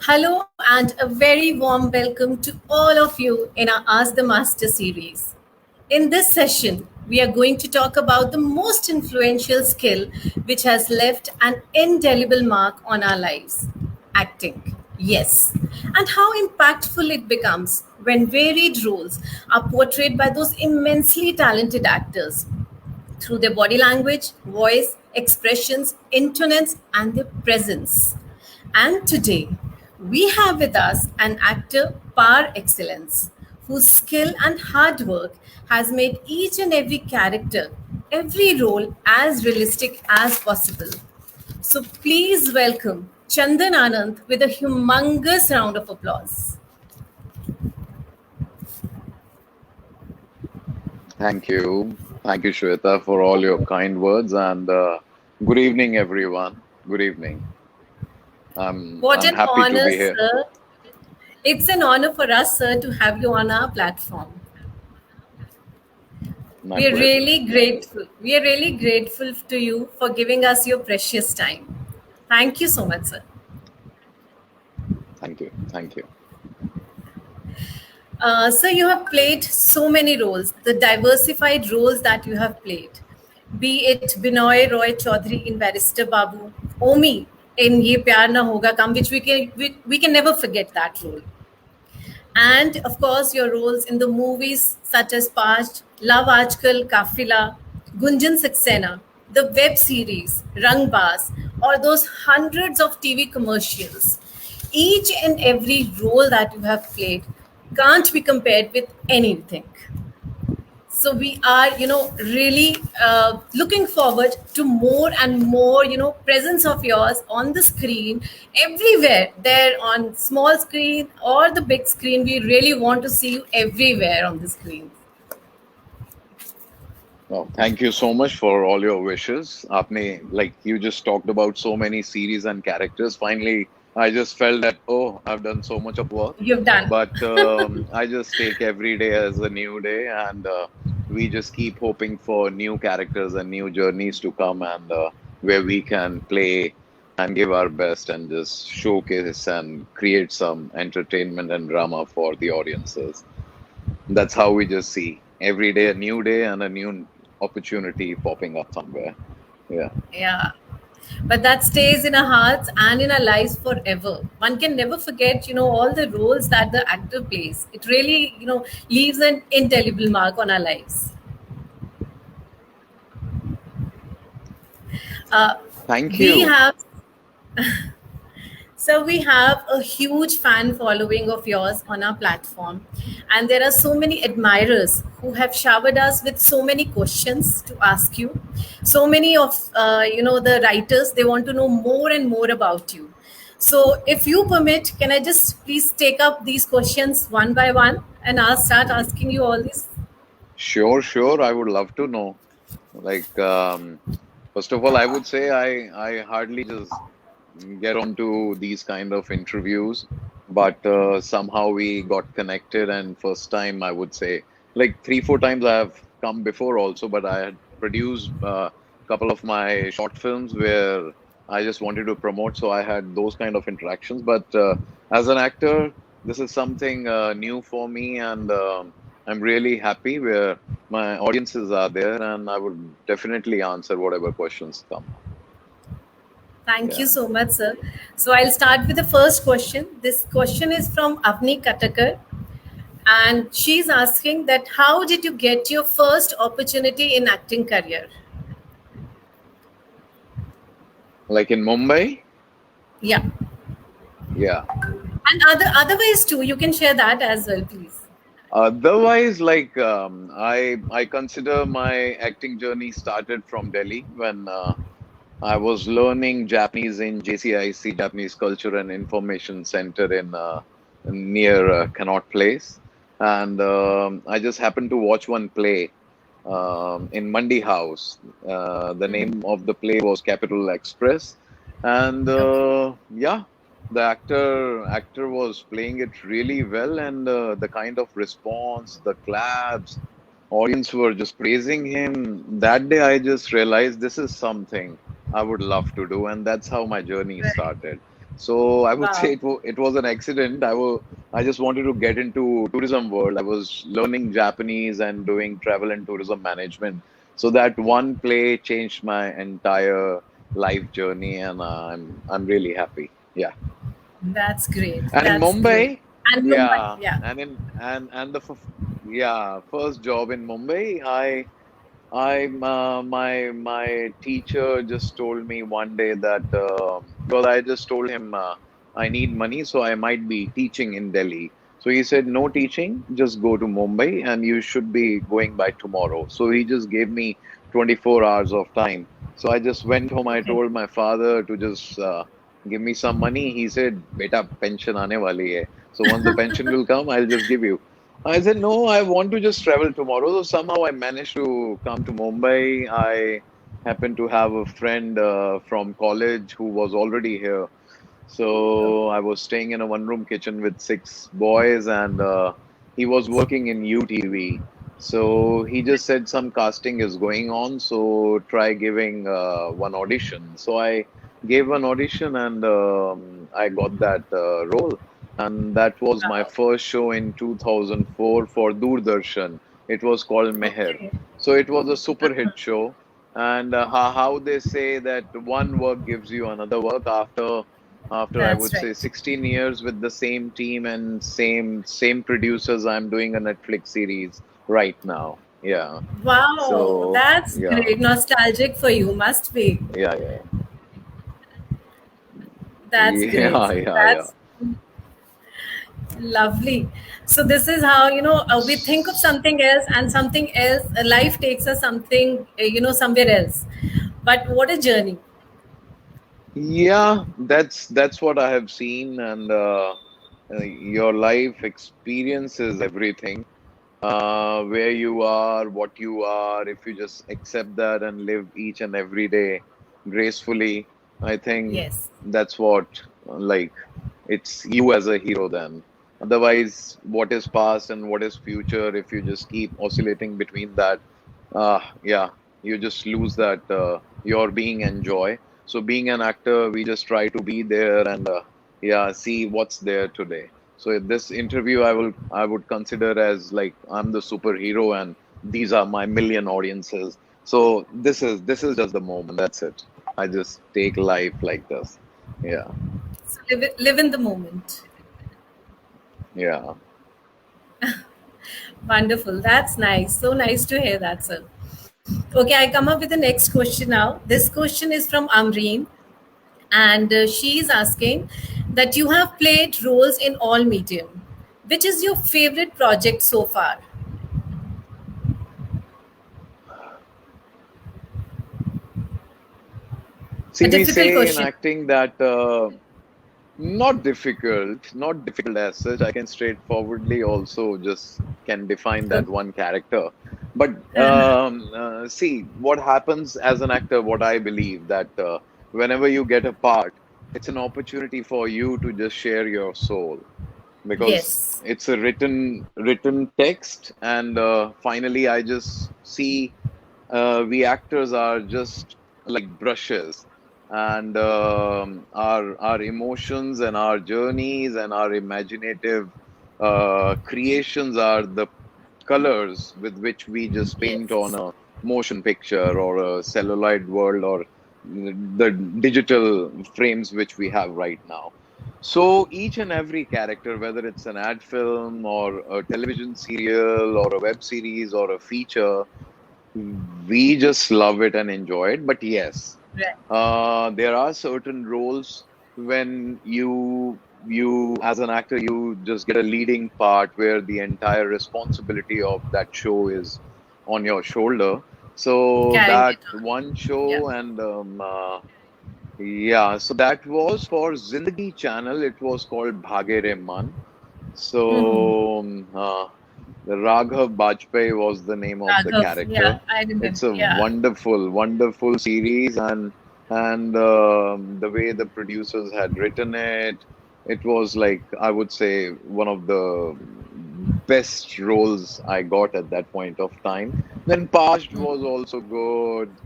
Hello and a very warm welcome to all of you in our Ask the Master series. In this session, we are going to talk about the most influential skill which has left an indelible mark on our lives acting. Yes, and how impactful it becomes when varied roles are portrayed by those immensely talented actors through their body language, voice, expressions, intonance, and their presence. And today, we have with us an actor par excellence whose skill and hard work has made each and every character, every role as realistic as possible. So please welcome Chandan Anand with a humongous round of applause. Thank you. Thank you, Shweta, for all your kind words. And good evening, everyone. Good evening. What I'm an happy to honor, be here. sir. It's an honor for us, sir, to have you on our platform. My We are pleasure. really grateful. We are really grateful to you for giving us your precious time. Thank you so much, sir. Thank you. Thank you. Sir, you have played so many roles, the diversified roles that you have played, be it Binoy Roy Chaudhary in Barrister Babu, Omi in Ye Pyar Na Hoga Kam, which we can never forget that role. And of course, your roles in the movies such as Past, Love Aajkal, Kafila, Gunjan Saxena, the web series, Rang Baas, or those hundreds of TV commercials. Each and every role that you have played can't be compared with anything. So we are really looking forward to more and more presence of yours on the screen everywhere, there on small screen or the big screen. We really want to see you everywhere on the screen. Well, thank you so much for all your wishes. Like you just talked about so many series and characters. Finally, I just felt that, oh, I've done so much of work. You've done. But I just take every day as a new day, and we just keep hoping for new characters and new journeys to come, and where we can play and give our best and just showcase and create some entertainment and drama for the audiences. That's how we just see every day a new day and a new opportunity popping up somewhere. Yeah. Yeah, but that stays in our hearts and in our lives forever. One can never forget all the roles that the actor plays. It really leaves an indelible mark on our lives. uh, Thank we you. have So we have a huge fan following of yours on our platform, and there are so many admirers who have showered us with so many questions to ask you. So many of the writers, they want to know more and more about you. So if you permit, can I just please take up these questions one by one, and I'll start asking you all these. Sure, sure. I would love to know. Like, first of all, I would say I hardly just get onto these kind of interviews, but somehow we got connected. And first time, I would say, like three, four times I have come before also, but I had produced a couple of my short films where I just wanted to promote, so I had those kind of interactions. But as an actor, this is something new for me, and I'm really happy where my audiences are there, and I would definitely answer whatever questions come. Thank you Yeah. so much, sir. So I'll start with the first question. This question is from Avni Katakar, and she's asking that how did you get your first opportunity in acting career? Like in Mumbai? Yeah, Yeah. and other ways too. You can share that as well, please. Otherwise, like I consider my acting journey started from Delhi when I was learning Japanese in JCIC, Japanese Culture and Information Center in near Connaught Place, and I just happened to watch one play in Mandi House. The name of the play was Capital Express, and Okay. yeah, the actor was playing it really well, and the kind of response, the claps, audience were just praising him. That day, I just realized this is something I would love to do, and that's how my journey Right. started. So I would say Wow. it was an accident. I just wanted to get into tourism world. I was learning Japanese and doing travel and tourism management. So that one play changed my entire life journey, and I'm really happy. Yeah. That's great. And in That's great. Mumbai, And Mumbai, yeah, yeah. and the yeah, first job in Mumbai, my teacher just told me one day that because I just told him I need money, so I might be teaching in Delhi. So he said, no teaching, just go to Mumbai, and you should be going by tomorrow. So he just gave me 24 hours of time. So I just went home. I Okay. told my father to just give me some money. He said, "Beta, pension aane wali hai. So once the pension will come, I'll just give you." I said, no, I want to just travel tomorrow. So somehow I managed to come to Mumbai. I happened to have a friend from college who was already here. So I was staying in a one-room kitchen with six boys, and he was working in UTV. So he just said some casting is going on, so try giving one audition. So I gave one audition, and I got that role. And that was my Wow. first show in 2004 for Doordarshan. It was called Meher. Okay. So it was a super hit show. And how they say that one work gives you another work after I That's would say right. 16 years with the same team and same producers, I'm doing a Netflix series right now. Yeah. Wow, So that's yeah, great. Nostalgic for you, must be. yeah, yeah, That's great. yeah, yeah, yeah. That's lovely. So this is how, we think of something else, and something else, life takes us something, somewhere else. But what a journey. Yeah, that's what I have seen, and your life experience is everything. Where you are, what you are, if you just accept that and live each and every day gracefully, I think Yes. that's what, like, it's you as a hero then. Otherwise, what is past and what is future, if you just keep oscillating between that, yeah, you just lose that your being and joy. So being an actor, we just try to be there and yeah, see what's there today. So this interview, I would consider as like I'm the superhero and these are my million audiences. So this is just the moment. That's it. I just take life like this. Yeah, So live in the moment. yeah. Wonderful. That's nice. So nice to hear that, sir. Okay, I come up with the next question now. This question is from Amreen, and she is asking that you have played roles in all medium. Which is your favorite project so far? A See, we difficult say in question. acting that not difficult as such. I can straightforwardly also just can define that Okay. one character. But see, what happens as an actor, what I believe that whenever you get a part, it's an opportunity for you to just share your soul because Yes. it's a written text, and finally, I just see we actors are just like brushes, and our emotions and our journeys and our imaginative creations are the colors with which we just paint on Yes. a motion picture or a celluloid world or the digital frames which we have right now. So each and every character, whether it's an ad film or a television serial or a web series or a feature, we just love it and enjoy it. But yes, Right. there are certain roles when you as an actor you just get a leading part where the entire responsibility of that show is on your shoulder. So Carrying that it on. one Yeah. show and yeah, so that was for Zindagi channel. It was called Bhage Re Man. So the Raghav Bajpayee was the name of the Raghav. character. Yeah, I remember. It's a Yeah. wonderful series, and the way the producers had written it, it was like I would say one of the best roles I got at that point of time. Then Past was also good.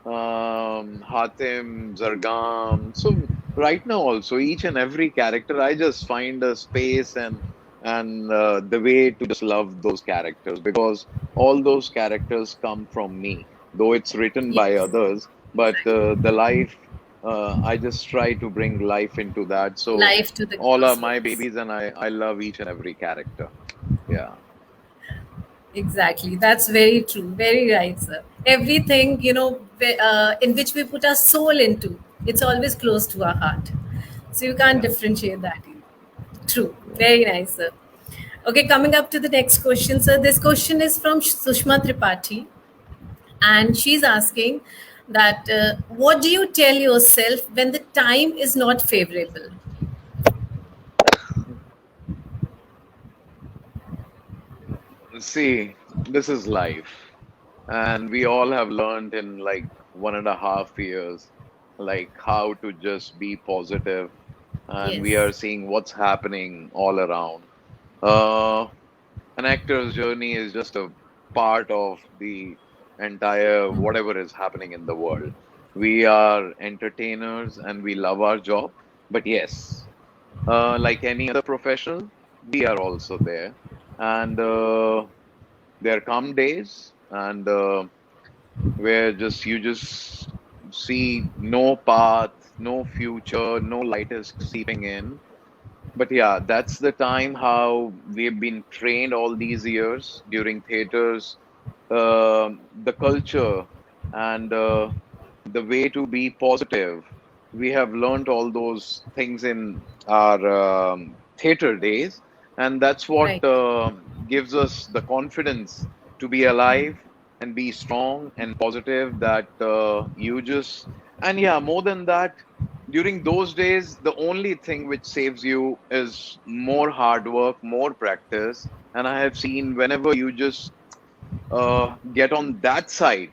Hatim, Zargam. So right now also, each and every character, I just find a space and the way to just love those characters, because all those characters come from me, though it's written by Yes, others, but exactly. the life, I just try to bring life into that. So Life to the all are my crossroads. babies, and I love each and every character. Yeah, Exactly. That's very true. Very right, sir. Everything, in which we put our soul into, it's always close to our heart. So you can't yeah, differentiate that either. True. yeah. Very nice, sir. Okay, coming up to the next question, sir. This question is from Sushma Tripathi, and she's asking that what do you tell yourself when the time is not favorable? See, this is life. And we all have learned in like 1.5 years, like how to just be positive. And we Yes. are seeing what's happening all around. Uh, an actor's journey is just a part of the entire whatever is happening in the world. We are entertainers and we love our job. But yes, like any other professional, we are also there. And there come days and where just you just see no path, no future, no light is seeping in. But yeah, that's the time how we've been trained all these years during theaters, the culture and the way to be positive. We have learned all those things in our theater days, and that's what Right. gives us the confidence to be alive and be strong and positive. That you just, and yeah, more than that, during those days, the only thing which saves you is more hard work, more practice. And I have seen whenever you just get on that side,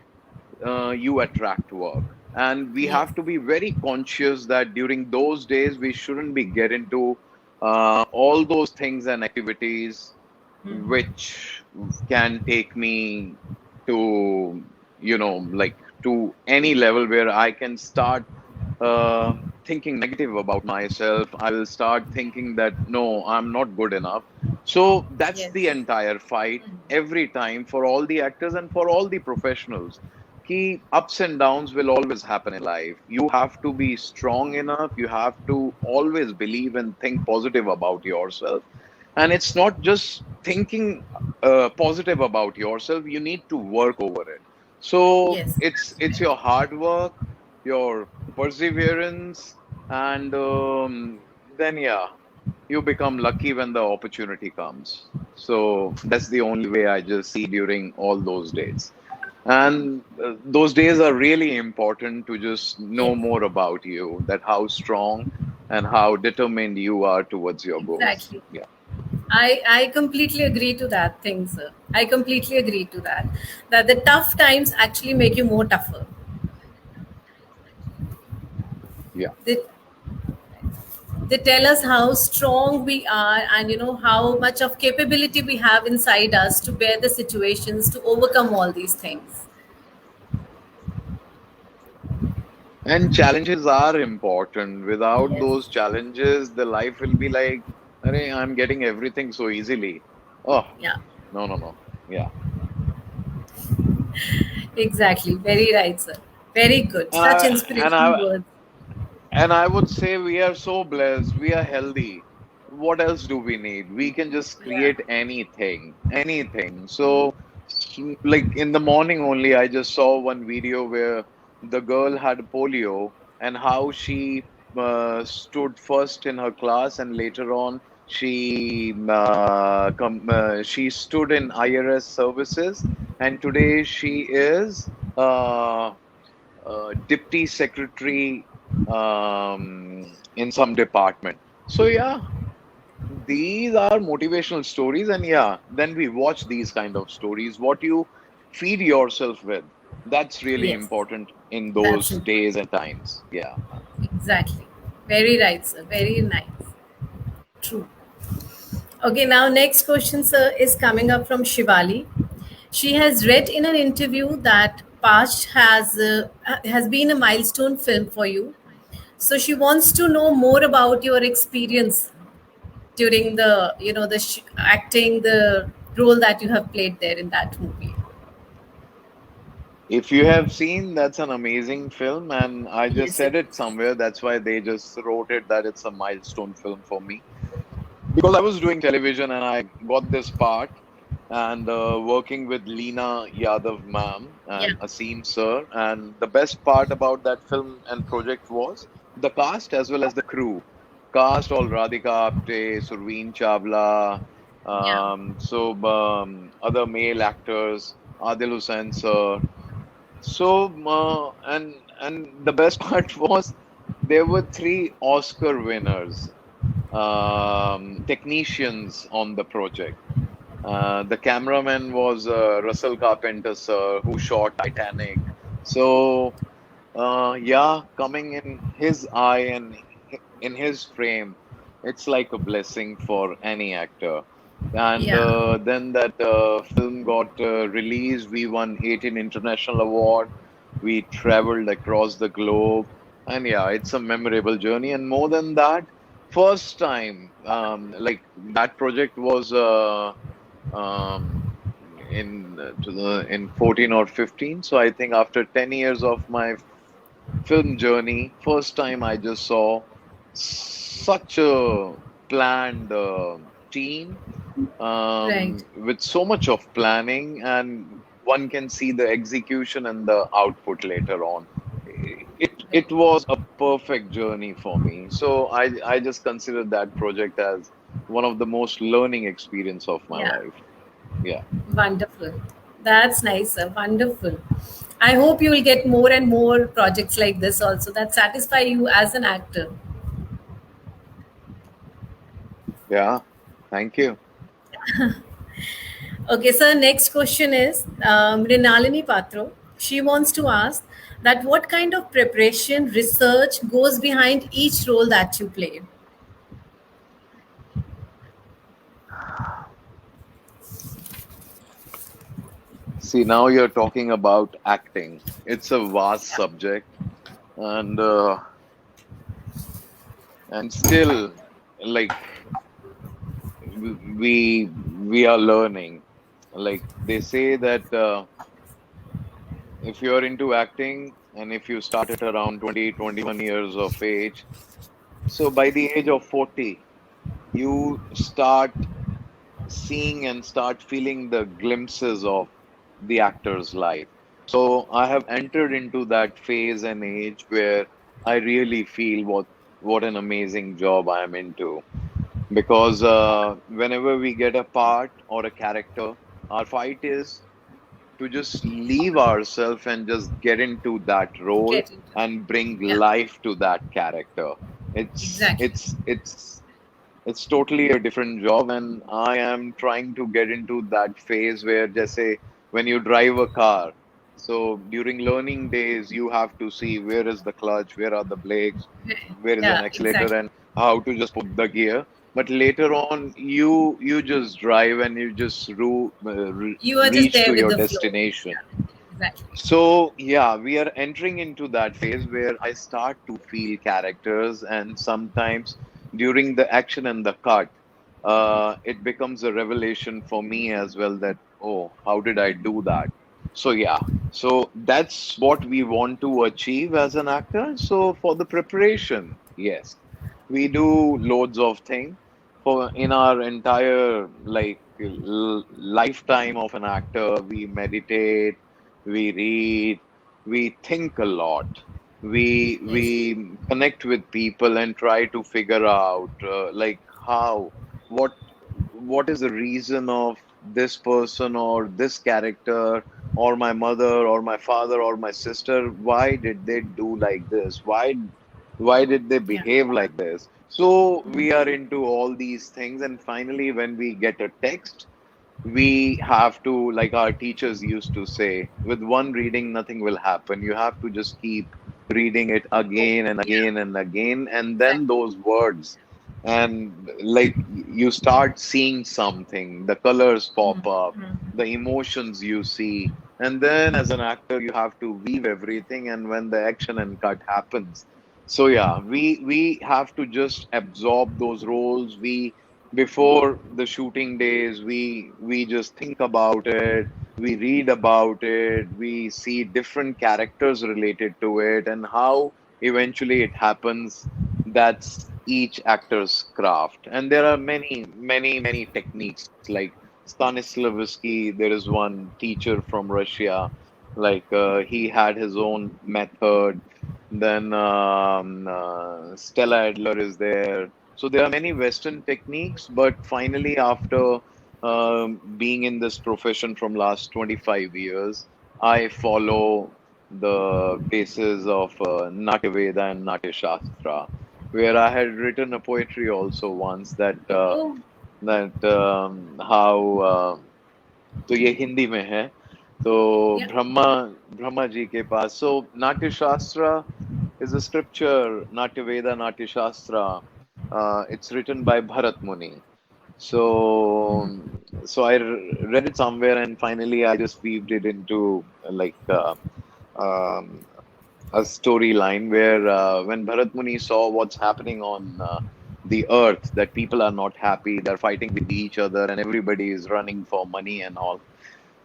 you attract work. And we Yes. have to be very conscious that during those days, we shouldn't be get into all those things and activities which can take me to, like to any level where I can start thinking negative about myself. I will start thinking that no, I'm not good enough. So that's Yes. the entire fight every time for all the actors and for all the professionals. Key ups and downs will always happen in life. You have to be strong enough. You have to always believe and think positive about yourself. And it's not just thinking positive about yourself. You need to work over it. So Yes. it's your hard work, your perseverance, and then yeah, you become lucky when the opportunity comes. So that's the only way I just see during all those days. And those days are really important to just know Yes. more about you, that how strong and how determined you are towards your goals. Exactly. Yeah, I completely agree to that thing, sir. I completely agree to that. That the tough times actually make you more tougher. yeah. They, they tell us how strong we are, and how much of capability we have inside us to bear the situations, to overcome all these things. And challenges are important. Without Yes. those challenges, the life will be like, "Arey, I'm getting everything so easily." Oh, Yeah. no, no, no. Yeah. Exactly. Very right, sir. Very good. And Such I and inspirational I words. and I would say we are so blessed. We are healthy. What else do we need? We can just Yeah. create anything, anything. So, like in the morning only, I just saw one video where the girl had polio and how she stood first in her class, and later on she stood in IRS services, and today she is deputy secretary in some department. So yeah, these are motivational stories, and yeah, then we watch these kind of stories. What you feed yourself with, that's really Yes. important in That's those it. days and times. Yeah. Exactly. Very right, sir. Very nice. True. Okay, now next question, sir, is coming up from Shivali. She has read in an interview that Past has been a milestone film for you. So she wants to know more about your experience during the, acting, the role that you have played there in that movie. If you have seen, that's an amazing film, and I just Yes, it said it is. somewhere. That's why they just wrote it that it's a milestone film for me. Because I was doing television and I got this part and working with Leena Yadav ma'am Yeah, and Asim sir. And the best part about that film and project was the cast as well as the crew. Cast all Radhika Apte, Surveen Chawla, yeah, other male actors, Adil Hussain sir. And the best part was there were three Oscar winners, technicians on the project. The cameraman was Russell Carpenter, sir, who shot Titanic. So, yeah, coming in his eye and in his frame, it's like a blessing for any actor. And yeah, then that film got released. We won 18 international award. We traveled across the globe, and yeah, it's a memorable journey. And more than that, first time, like that project was um, in 14 or 15. So I think after 10 years of my film journey, first time I just saw such a planned team right. with so much of planning, and one can see the execution and the output later on. It was a perfect journey for me. So I just consider that project as one of the most learning experience of my Yeah, life. Yeah. wonderful. That's nice, sir. Wonderful. I hope you will get more and more projects like this also that satisfy you as an actor. Yeah. Thank you. Okay, so next question is Rinalini Patro. She wants to ask that what kind of preparation, research goes behind each role that you play? See, now you're talking about acting. It's a vast subject, and still, like we are learning. Like they say that if you're into acting and if you started around 20, 21 years of age, so by the age of 40, you start seeing and start feeling the glimpses of the actor's life. So I have entered into that phase and age where I really feel what an amazing job I'm into. Because whenever we get a part or a character, our fight is to just leave ourselves and just get into that role Get into. and bring Yeah, life to that character. It's exactly. it's it's it's totally a different job, and I am trying to get into that phase where, just say, when you drive a car, so during learning days, you have to see where is the clutch, where are the brakes, where is an Yeah, accelerator, exactly. and how to just put the gear. But later on, you just drive and you just You are just reach there to with your the flow. destination. Yeah, exactly. So, yeah, we are entering into that phase where I start to feel characters, and sometimes during the action and the cut, it becomes a revelation for me as well that, oh, how did I do that? So, yeah, so that's what we want to achieve as an actor. So, for the preparation, yes, we do loads of things. For in our entire lifetime of an actor, we meditate, we read, we think a lot. Yes. We connect with people and try to figure out like how what what is the reason of this person or this character or my mother or my father or my sister, why did they do like this? Why did they Yeah. behave like this? So we are into all these things, and finally when we get a text, we have to, like our teachers used to say, with one reading, nothing will happen. You have to just keep reading it Oh, again and yeah. again and again, and then Exactly. those words, and like you start seeing something, the colors pop up, the emotions you see, and then as an actor, you have to weave everything, and when the action and cut happens, So yeah, we have to just absorb those roles. We before the shooting days, we just think about it, we read about it, we see different characters related to it, and how eventually it happens. That's each actor's craft, and there are many techniques like Stanislavski. There is one teacher from Russia, like he had his own method. Then Stella Adler is there. So there are many Western techniques, but finally, after being in this profession from last 25 years, I follow the basis of Natya Veda and Natya Shastra, where I had written a poetry also once Oh, that how तो ये हिंदी में है तो yeah, Brahma Brahma ji के पास so नाट्य शास्त्र is a scripture, Natya Veda, Natya Shastra. It's written by Bharat Muni. So, so read it somewhere, and finally I just weaved it into um, a storyline where when Bharat Muni saw what's happening on the earth, that people are not happy, they're fighting with each other, and everybody is running for money and all.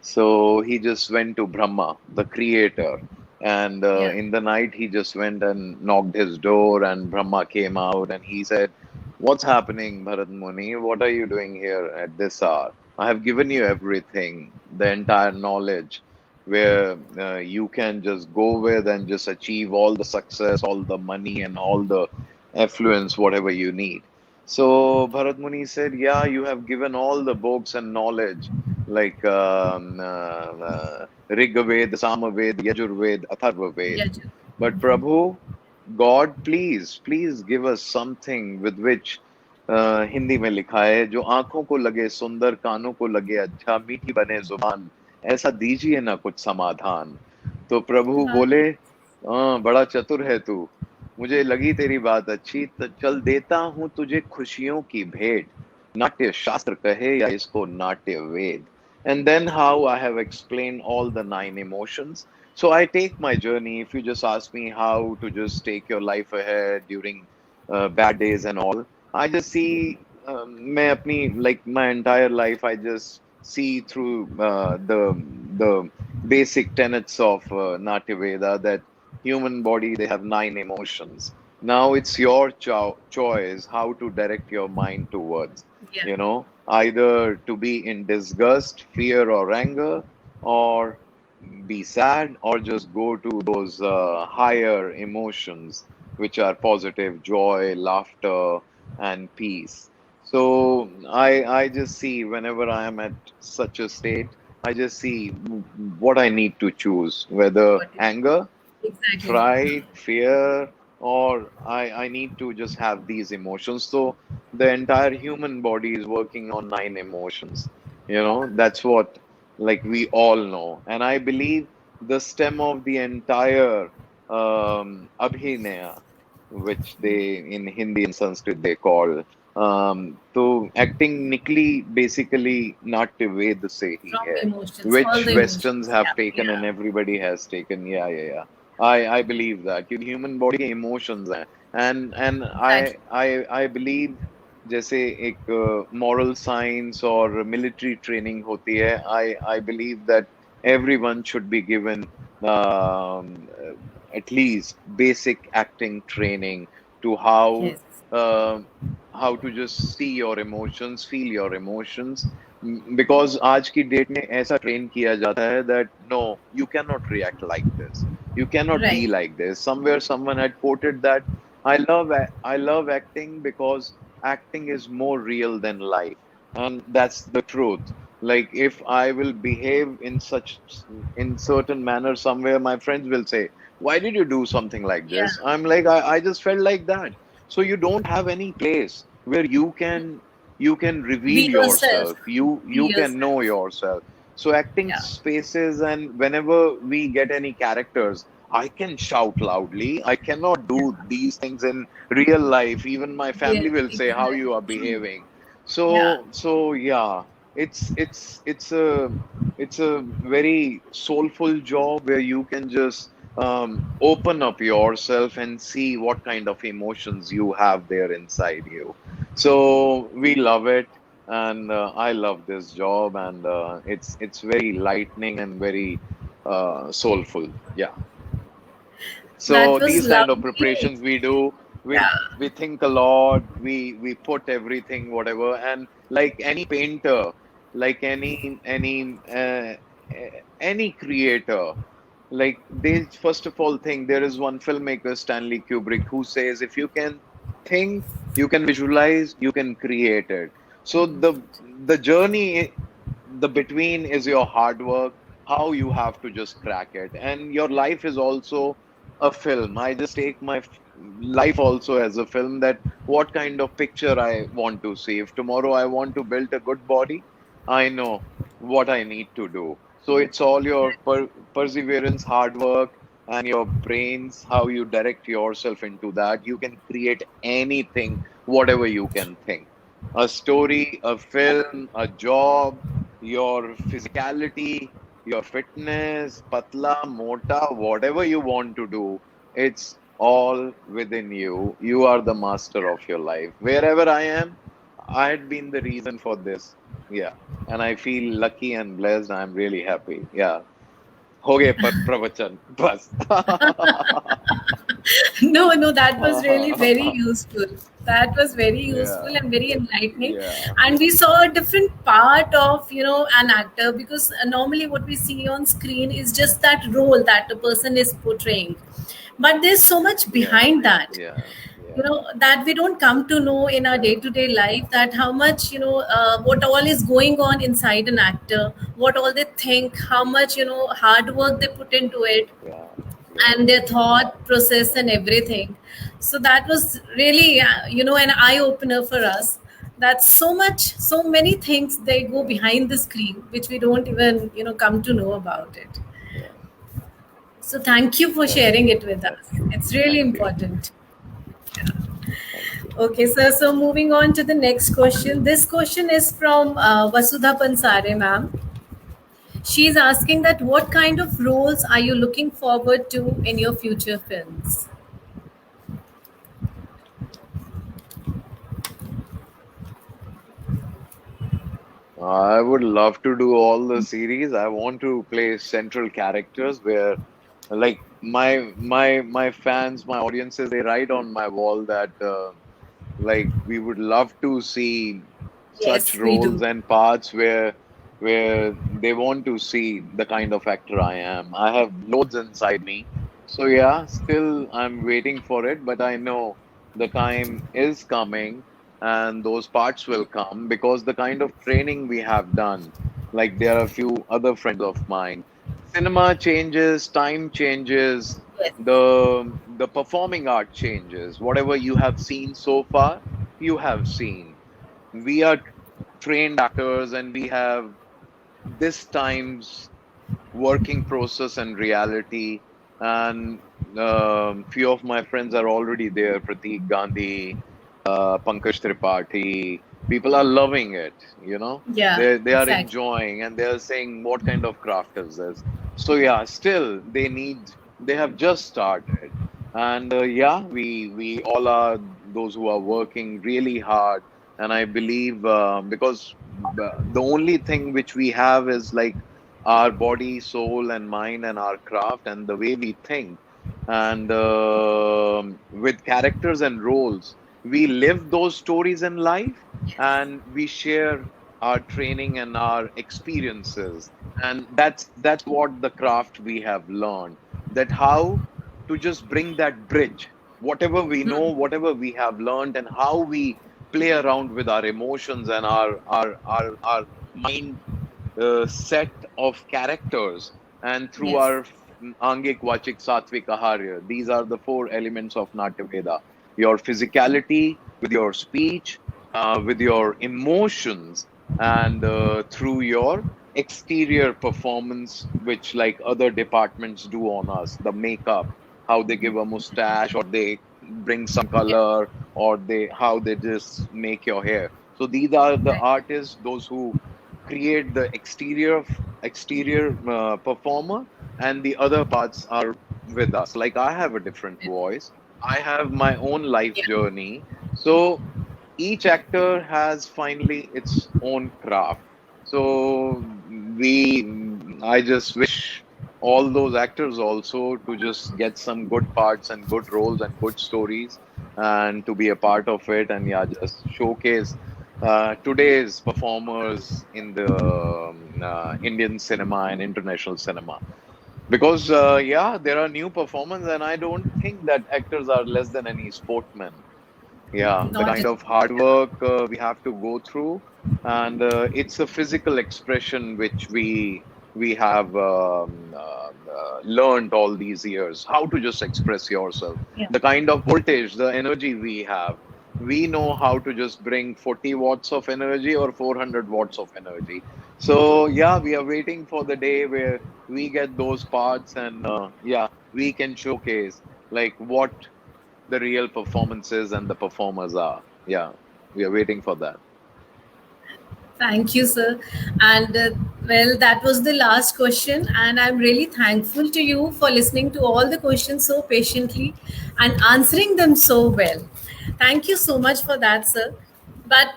So he just went to Brahma, the creator. And yeah, in the night, he just went and knocked his door, and Brahma came out and he said, "What's happening, Bharat Muni? What are you doing here at this hour? I have given you everything, the entire knowledge, where you can just go with and just achieve all the success, all the money, and all the affluence, whatever you need." So Bharat Muni said, "Yeah, you have given all the books and knowledge like Rig Ved, Samaved, Yajurved, Atharvaved. yeah. But Prabhu, God, please give us something with which Hindi में लिखा है जो आंखों को लगे सुंदर कानों को लगे अच्छा मीठी बने जुबान ऐसा दीजिए ना कुछ समाधान तो प्रभु Uh, बोले हाँ बड़ा चतुर है तू मुझे लगी तेरी बात अच्छी तो चल देता हूँ तुझे खुशियों की भेंट नाट्य शास्त्र कहे या इसको नाट्य वेद and then how I have explained all the nine emotions. So I take my journey. If you just ask me how to just take your life ahead during bad days and all, I just see मैं अपनी like my entire life I just see through the basic tenets of Natya Veda that human body they have nine emotions. Now it's your choice how to direct your mind towards, yeah, either to be in disgust, fear, or anger, or be sad, or just go to those higher emotions, which are positive, joy, laughter, and peace. So I just see whenever I am at such a state, I just see what I need to choose, whether what is anger, exactly? fright, fear, or I need to just have these emotions. So the entire human body is working on nine emotions. That's what like we all know. And I believe the stem of the entire abhinaya, which they in Hindi and Sanskrit they call तो acting निकली basically नाट्य वेद से ही From है emotions, all which the Westerns emotions. have Yeah, taken and yeah, everybody has taken. Yeah. I believe that क्योंकि human body के emotions हैं and exactly. I believe जैसे एक moral science और military training होती है I believe that everyone should be given um, at least basic acting training to Yes. uh, how to just see your emotions, feel your emotions. Because आज की date में ऐसा train किया जाता है that no, you cannot react like this. You cannot be Right. like this. Somewhere someone had quoted that I love acting because acting is more real than life, and that's the truth. Like if I will behave in certain manner somewhere, my friends will say, "Why did you do something like Yeah. this?" I'm like, I just felt like that. So you don't have any place where you can reveal Be yourself. yourself. You Be can know yourself. yourself. So acting Yeah. spaces and whenever we get any characters, I can shout loudly. I cannot do these things in real life. Even my family Yes, will say how you exactly. are True. behaving. Yeah. So yeah, it's a very soulful job where you can just open up yourself and see what kind of emotions you have there inside you. So we love it, and I love this job, and it's very lightning and very soulful. Yeah. So That was these kind of lovely. preparations we do, Yeah. we think a lot, we put everything, whatever, and like any painter, like any creator, like they first of all think. There is one filmmaker, Stanley Kubrick, who says if you can think, you can visualize, you can create it. So the journey, the between is your hard work, how you have to just crack it. And your life is also a film. I just take my life also as a film, that what kind of picture I want to see. If tomorrow I want to build a good body, I know what I need to do. So it's all your perseverance, hard work, and your brains, how you direct yourself into that. You can create anything, whatever you can think. A story, a film, a job, your physicality, your fitness, patla, mota, whatever you want to do, it's all within you. You are the master of your life. Wherever I am, I had been the reason for this. Yeah. And I feel lucky and blessed. I'm really happy. Yeah. हो गए प्रवचन बस No, no, that was really very useful. That was very useful yeah, and very enlightening. yeah, And we saw a different part of, an actor, because normally what we see on screen is just that role that a person is portraying. But there's so much yeah, behind that, yeah, yeah, that we don't come to know in our yeah, day-to-day life, that how much, what all is going on inside an actor, what all they think, how much, hard work they put into it, yeah, yeah, and their thought process and everything. So that was really, an eye opener for us, that so many things they go yeah, behind the screen which we don't even, come to know about it. yeah. So thank you for Correct. sharing it with us. Yes. It's really Thank you. important. Thank you. Okay, sir. So moving on to the next question. This question is from Vasudha Pansare, ma'am. She's asking that what kind of roles are you looking forward to in your future films? I would love to do all the series. I want to play central characters where, like, my fans, my audiences, they write on my wall that like we would love to see such Yes, we roles do. and parts where they want to see the kind of actor I am. I have loads inside me. So yeah, still I'm waiting for it, but I know the time is coming and those parts will come because the kind of training we have done, like there are a few other friends of mine. Cinema changes, time changes, Yes. the performing art changes. Whatever you have seen so far, you have seen. We are trained actors and we have this time's working process and reality. And few of my friends are already there. Pratik Gandhi, Pankaj Tripathi. People are loving it. Yeah, They are exactly. enjoying and they are saying, "What kind of craft is this?" So yeah, still they have just started, and yeah, we all are those who are working really hard, and I believe because the only thing which we have is like our body, soul, and mind, and our craft, and the way we think. And with characters and roles, we live those stories in life and we share our training and our experiences. And that's what the craft we have learned. That how to just bring that bridge, whatever we know, whatever we have learned, and how we play around with our emotions and our mind set of characters and through Yes. our Angik, Vachik, Satvik, Aharya. These are the four elements of Natyaveda. Your physicality, with your speech, with your emotions, and through your exterior performance, which like other departments do on us, the makeup, how they give a mustache or they bring some Yeah. color or they how they just make your hair. So these are the Right. artists, those who create the exterior performer, and the other parts are with us. Like I have a different voice. I have my own life Yeah. journey. So each actor has finally its own craft. So I just wish all those actors also to just get some good parts and good roles and good stories and to be a part of it and yeah, just showcase today's performers in the Indian cinema and international cinema. Because yeah, there are new performers, and I don't think that actors are less than any sportsmen. Yeah, the Not kind at of all. hard Yeah. work we have to go through, and it's a physical expression which we have learned all these years how to just express yourself. Yeah. The kind of voltage, the energy we have, we know how to just bring 40 watts of energy or 400 watts of energy. So yeah, we are waiting for the day where we get those parts, and yeah, we can showcase like what the real performances and the performers are. Yeah, we are waiting for that. Thank you, sir. And well, that was the last question. And I'm really thankful to you for listening to all the questions so patiently and answering them so well. Thank you so much for that, sir. But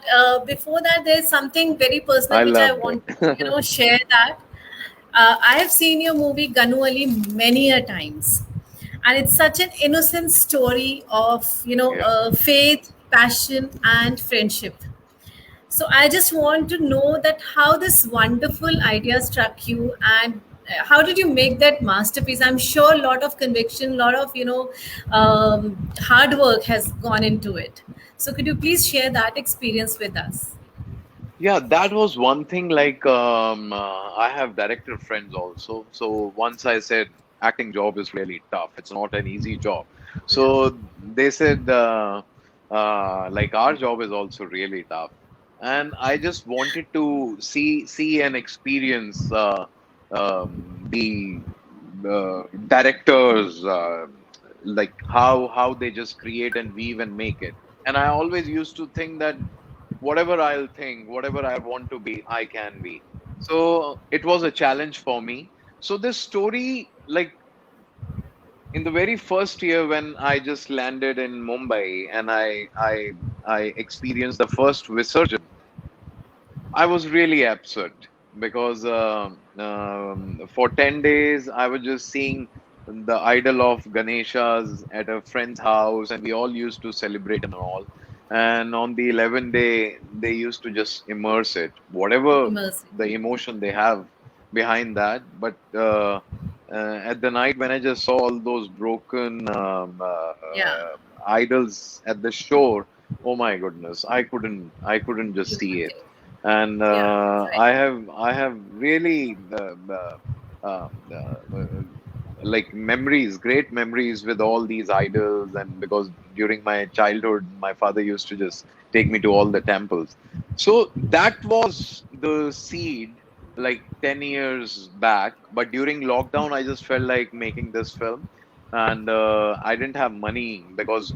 before that, there's something very personal I which I loved want to, it. share that. I have seen your movie Ganu Ali many a times, and it's such an innocent story of Yeah. faith, passion, and friendship. So I just want to know that how this wonderful idea struck you, and how did you make that masterpiece? I'm sure a lot of conviction, a lot of hard work has gone into it. So could you please share that experience with us? Yeah, that was one thing. Like, I have director friends also. So once I said acting job is really tough. It's not an easy job. Yeah. So they said, like our job is also really tough. And I just wanted to see and experience the directors, like how they just create and weave and make it. And I always used to think that whatever I'll think, whatever I want to be, I can be. So it was a challenge for me. So this story, like in the very first year when I just landed in Mumbai and I experienced the first Visarjan, I was really upset because for 10 days I was just seeing the idol of Ganeshas at a friend's house, and we all used to celebrate and all. And on the 11th day, they used to just immerse it, whatever Immersive. the emotion they have behind that. But at the night when I just saw all those broken Yeah. idols at the shore, oh my goodness, I couldn't just You see could it. take. And Yeah. Right. I have really like memories, great memories with all these idols. And because during my childhood, my father used to just take me to all the temples. So that was the seed like 10 years back. But during lockdown, I just felt like making this film. And I didn't have money because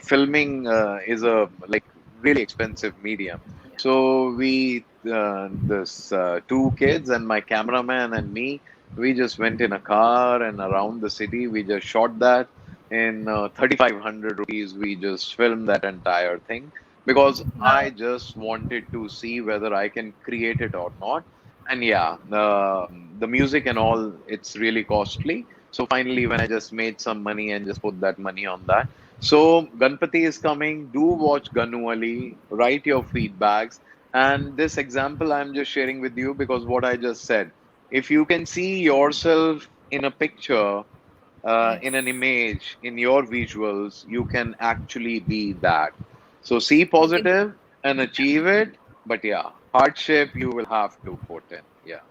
filming is a like really expensive medium. Yeah. So this two kids and my cameraman and me, we just went in a car and around the city. We just shot that in 3,500 rupees. We just filmed that entire thing because I Wow. just wanted to see whether I can create it or not. And yeah, the music and all, it's really costly. So finally, when I just made some money and just put that money on that. So Ganpati is coming. Do watch Ganu Ali. Write your feedbacks. And this example I'm just sharing with you because what I just said. If you can see yourself in a picture, in an Yes. image, in your visuals, you can actually be that. So see You can. positive and Yeah. achieve it. But yeah, hardship you will have to put in. Yeah,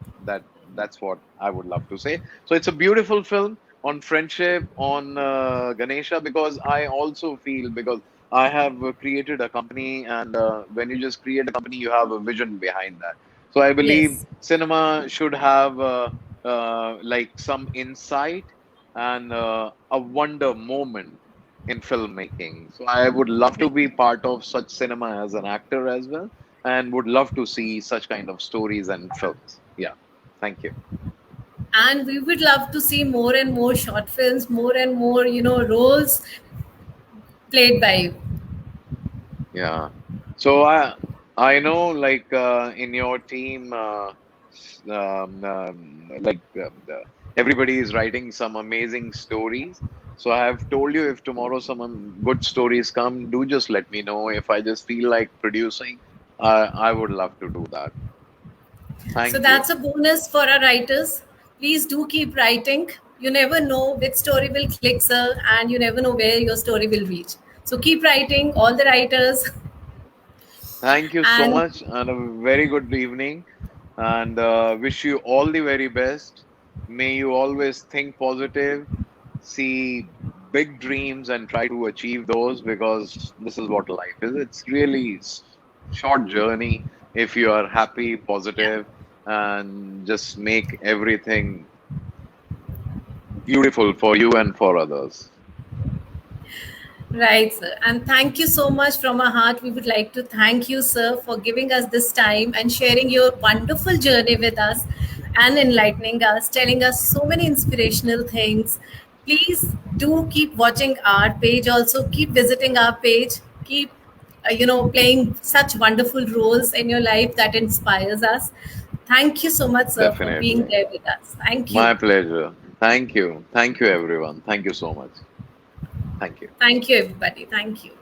that's what I would love to say. So it's a beautiful film on friendship, on Ganesha, because I also feel because I have created a company, and when you just create a company, you have a vision behind that. So I believe Yes. cinema should have like some insight and a wonder moment in filmmaking. So I would love to be part of such cinema as an actor as well, and would love to see such kind of stories and films. Yeah, thank you. And we would love to see more and more short films, more and more, roles played by you. Yeah. So I know like in your team everybody is writing some amazing stories. So I have told you if tomorrow some good stories come, do just let me know. If I just feel like producing, I would love to do that. So Thank you. that's a bonus for our writers. Please do keep writing. You never know which story will click, sir, and you never know where your story will reach. So keep writing, all the writers. Thank you so And much and a very good evening and wish you all the very best. May you always think positive, see big dreams and try to achieve those because this is what life is. It's really short journey if you are happy, yeah. positive and just make everything beautiful for you and for others. Right, sir. And thank you so much from our heart. We would like to thank you, sir, for giving us this time and sharing your wonderful journey with us and enlightening us, telling us so many inspirational things. Please do keep watching our page, also keep visiting our page, keep playing such wonderful roles in your life that inspires us. Thank you so much, sir, for being Definitely. there with us. Thank you. My pleasure. Thank you. Thank you, everyone. Thank you so much. Thank you. Thank you, everybody. Thank you.